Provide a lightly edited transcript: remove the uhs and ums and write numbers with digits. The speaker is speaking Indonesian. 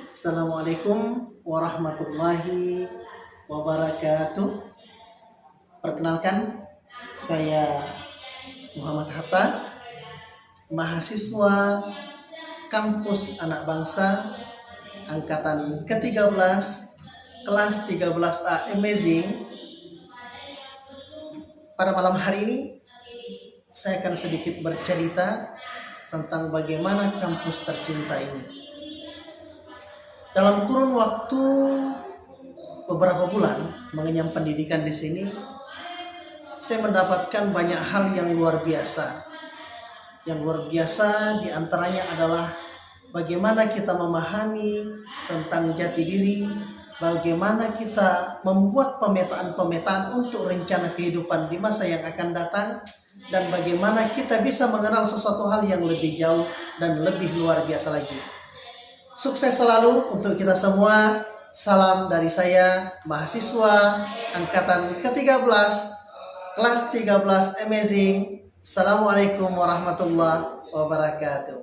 Assalamualaikum warahmatullahi wabarakatuh. Perkenalkan, saya Muhammad Hatta, mahasiswa Kampus Anak Bangsa Angkatan ke-13, kelas 13A Amazing. Pada malam hari ini, saya akan sedikit bercerita tentang bagaimana kampus tercinta ini. Dalam kurun waktu beberapa bulan mengenyam pendidikan di sini, saya mendapatkan banyak hal yang luar biasa. Yang luar biasa diantaranya adalah bagaimana kita memahami tentang jati diri, bagaimana kita membuat pemetaan-pemetaan untuk rencana kehidupan di masa yang akan datang, dan bagaimana kita bisa mengenal sesuatu hal yang lebih jauh dan lebih luar biasa lagi. Sukses selalu untuk kita semua. Salam dari saya, mahasiswa Angkatan ke-13, kelas 13 Amazing. Assalamualaikum warahmatullahi wabarakatuh.